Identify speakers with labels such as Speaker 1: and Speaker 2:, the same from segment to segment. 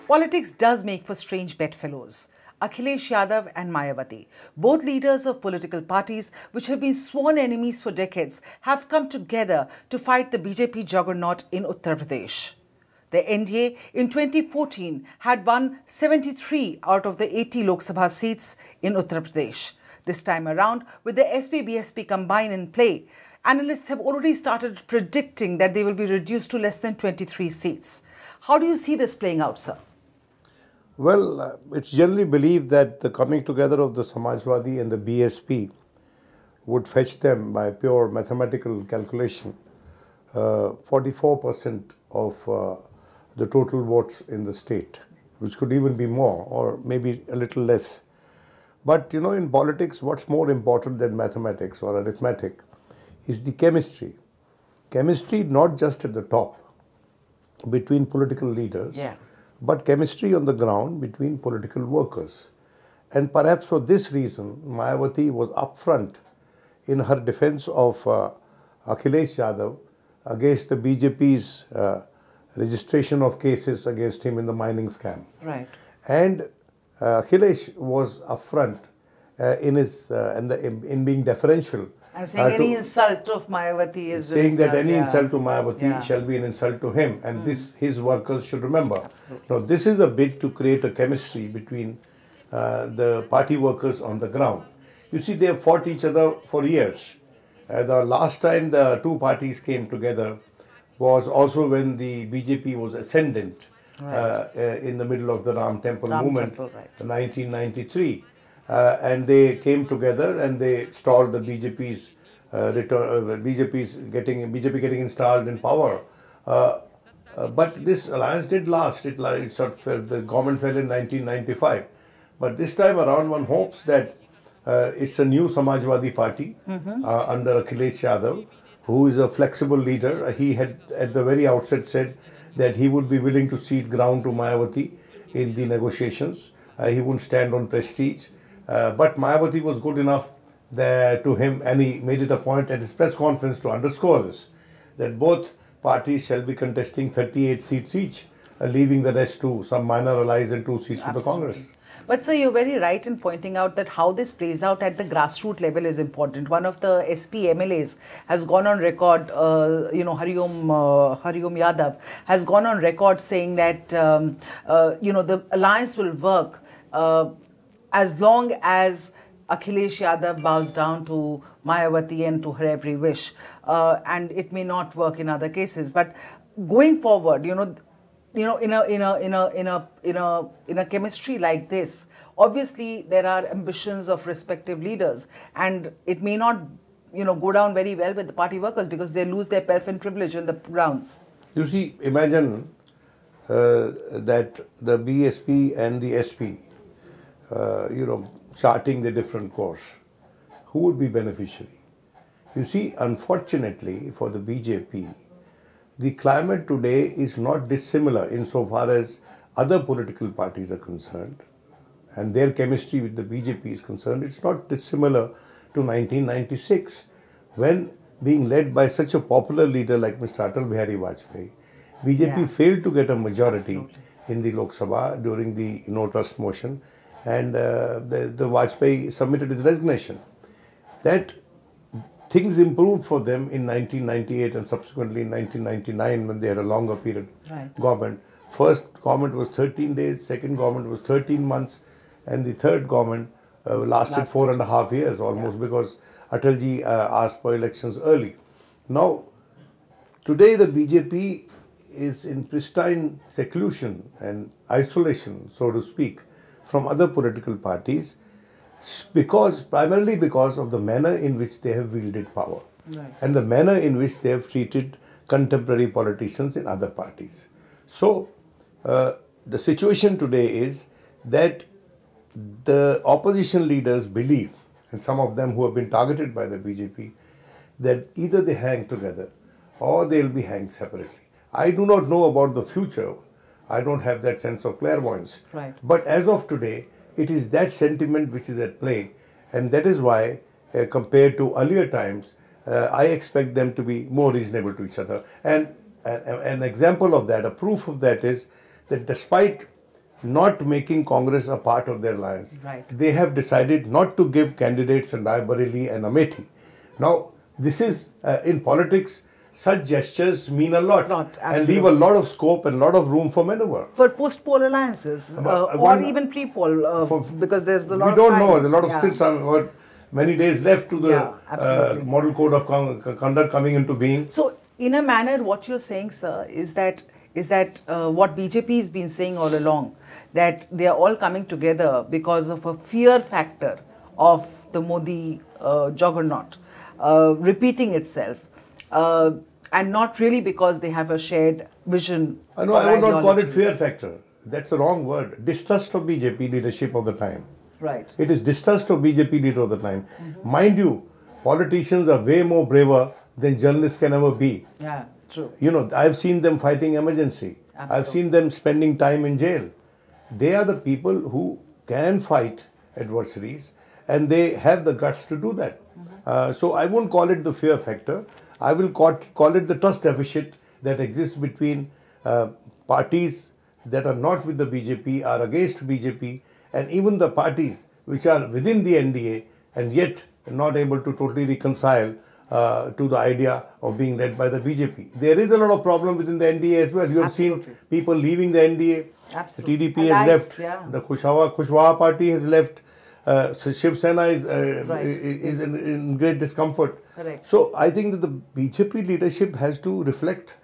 Speaker 1: Politics does make for strange bedfellows. Akhilesh Yadav and Mayawati, both leaders of political parties which have been sworn enemies for decades, have come together to fight the BJP juggernaut in Uttar Pradesh. The NDA in 2014 had won 73 out of the 80 Lok Sabha seats in Uttar Pradesh. This time around, with the SP-BSP combine in play, analysts have already started predicting that they will be reduced to less than 23 seats. How do you see this playing out, sir?
Speaker 2: Well, it's generally believed that the coming together of the Samajwadi and the BSP would fetch them, by pure mathematical calculation, 44% of the total votes in the state, which could even be more or maybe a little less. But you know, in politics, what's more important than mathematics or arithmetic is the chemistry. Chemistry not just at the top between political leaders, but chemistry on the ground between political workers. And perhaps for this reason, Mayawati was upfront in her defense of Akhilesh Yadav against the BJP's registration of cases against him in the mining scam.
Speaker 1: Right.
Speaker 2: And Akhilesh was upfront in being deferential.
Speaker 1: And saying any insult of Mayawati is
Speaker 2: saying that any insult to Mayawati shall be an insult to him, and this his workers should remember.
Speaker 1: Absolutely.
Speaker 2: Now, this is a bid to create a chemistry between the party workers on the ground. You see, they have fought each other for years. The last time the two parties came together was also when the BJP was ascendant in the middle of the Ram Temple movement, 1993. And they came together and they stalled the BJP's return. BJP getting installed in power. But this alliance did last. The government fell in 1995. But this time around, one hopes that it's a new Samajwadi party under Akhilesh Yadav, who is a flexible leader. He had at the very outset said that he would be willing to cede ground to Mayawati in the negotiations. He wouldn't stand on prestige. But Mayawati was good enough to him, and he made it a point at his press conference to underscore this, that both parties shall be contesting 38 seats each, leaving the rest to some minor allies and 2 seats to the Congress.
Speaker 1: But sir, you're very right in pointing out that how this plays out at the grassroots level is important. One of the SP MLAs has gone on record, Hariom Yadav has gone on record saying that, the alliance will work as long as Akhilesh Yadav bows down to Mayawati and to her every wish, and it may not work in other cases. But going forward, in a chemistry like this, obviously there are ambitions of respective leaders, and it may not, go down very well with the party workers because they lose their pelf and privilege on the grounds.
Speaker 2: You see, imagine that the BSP and the SP, charting the different course. Who would be beneficiary? You see, unfortunately for the BJP, the climate today is not dissimilar insofar as other political parties are concerned, and their chemistry with the BJP is concerned. It's not dissimilar to 1996, when, being led by such a popular leader like Mr. Atal Bihari Vajpayee, BJP failed to get a majority in the Lok Sabha during the no trust motion, and the Vajpayee submitted his resignation. That things improved for them in 1998 and subsequently in 1999 when they had a longer period government. First government was 13 days, second government was 13 months, and the third government lasted 4.5 years almost, because Atalji asked for elections early. Now, today the BJP is in pristine seclusion and isolation, so to speak, from other political parties, primarily because of the manner in which they have wielded power and the manner in which they have treated contemporary politicians in other parties. So, the situation today is that the opposition leaders believe, and some of them who have been targeted by the BJP, that either they hang together or they'll be hanged separately. I do not know about the future. I don't have that sense of clairvoyance. But as of today, it is that sentiment which is at play, and that is why, compared to earlier times, I expect them to be more reasonable to each other. And an example of that, a proof of that is that despite not making Congress a part of their alliance.
Speaker 1: Right.
Speaker 2: They have decided not to give candidates in Rae Bareli and Amethi. Now, this is, in politics, such gestures mean a lot and leave a lot of scope and a lot of room for maneuver.
Speaker 1: For post-poll alliances or even pre-poll, because there's a lot of time.
Speaker 2: We don't know. A lot of still some many days left to the model code of conduct coming into being.
Speaker 1: So, in a manner, what you're saying, sir, is that what BJP has been saying all along, that they are all coming together because of a fear factor of the Modi juggernaut repeating itself, and not really because they have a shared vision.
Speaker 2: No, I would not call it fear factor. That's the wrong word. Distrust of BJP leadership of the time.
Speaker 1: Right.
Speaker 2: It is distrust of BJP leader of the time. Mind you, politicians are way more braver than journalists can ever be.
Speaker 1: Yeah, true.
Speaker 2: You know, I've seen them fighting emergency.
Speaker 1: Absolutely.
Speaker 2: I've seen them spending time in jail. They are the people who can fight adversaries and they have the guts to do that. So I won't call it the fear factor. I will call it the trust deficit that exists between parties that are not with the BJP, are against BJP, and even the parties which are within the NDA and yet not able to totally reconcile to the idea of being led by the BJP. There is a lot of problem within the NDA as well. You have seen people leaving the NDA.
Speaker 1: Absolutely.
Speaker 2: The TDP has left. The Kushwaha party has left. So Shiv Sena is in great discomfort.
Speaker 1: Correct.
Speaker 2: So I think that the BJP leadership has to reflect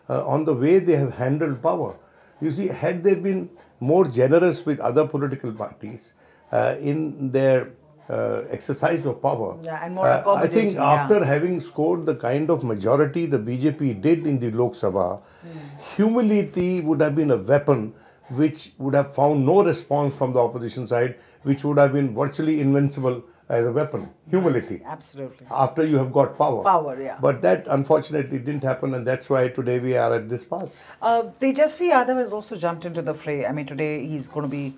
Speaker 2: on the way they have handled power. You see, had they been more generous with other political parties in their exercise of power,
Speaker 1: and more
Speaker 2: I think after having scored the kind of majority the BJP did in the Lok Sabha, humility would have been a weapon which would have found no response from the opposition side, which would have been virtually invincible as a weapon. Humility.
Speaker 1: Absolutely.
Speaker 2: After you have got power.
Speaker 1: Power, yeah.
Speaker 2: But that unfortunately didn't happen, and that's why today we are at this pass.
Speaker 1: Tejashwi Yadav has also jumped into the fray. I mean, today he's going to be,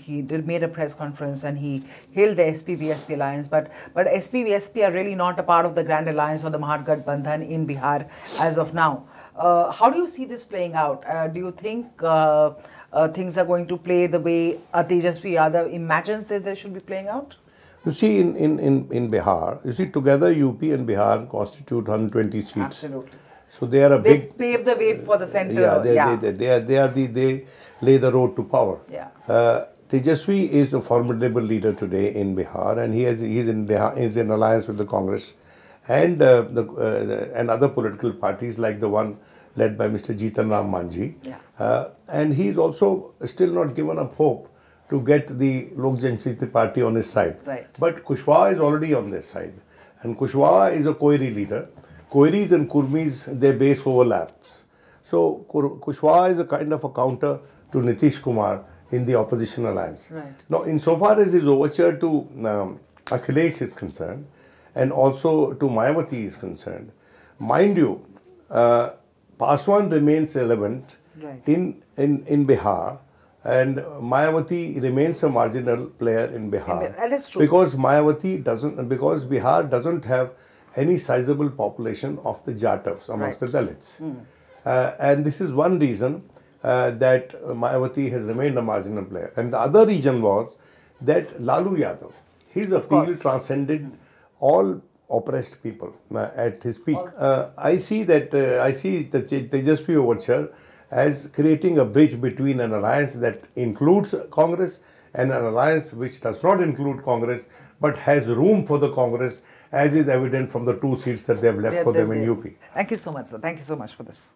Speaker 1: he made a press conference and he hailed the SP-BSP alliance. But SP-BSP are really not a part of the Grand Alliance or the Mahagadbandhan in Bihar as of now. How do you see this playing out? Do you think things are going to play the way Tejashwi Yadav imagines that they should be playing out?
Speaker 2: You see, in Bihar, you see, together UP and Bihar constitute 120 seats.
Speaker 1: Absolutely.
Speaker 2: So they are
Speaker 1: They pave the way for the centre.
Speaker 2: They lay the road to power.
Speaker 1: Yeah.
Speaker 2: Tejashwi is a formidable leader today in Bihar, and he's in alliance with the Congress and and other political parties like the one led by Mr. Jitan Ram Manjhi.
Speaker 1: Yeah.
Speaker 2: And he's also still not given up hope to get the Lok Janshakti party on his side.
Speaker 1: Right.
Speaker 2: But Kushwaha is already on their side. And Kushwaha is a Koiri leader. Koiris and Kurmis, their base overlaps. So Kushwaha is a kind of a counter to Nitish Kumar in the opposition alliance.
Speaker 1: Right.
Speaker 2: Now, insofar as his overture to Akhilesh is concerned, and also to Mayawati is concerned, mind you, Paswan remains relevant in Bihar, and Mayawati remains a marginal player in Bihar.
Speaker 1: And that's true.
Speaker 2: Because because Bihar doesn't have any sizable population of the Jatavs amongst the Dalits. And this is one reason that Mayawati has remained a marginal player. And the other reason was that Lalu Yadav, his appeal transcended all oppressed people at his peak. I see the Tejashwi overture as creating a bridge between an alliance that includes Congress and an alliance which does not include Congress but has room for the Congress, as is evident from the 2 seats that they have left for them in UP.
Speaker 1: Thank you so much, sir. Thank you so much for this.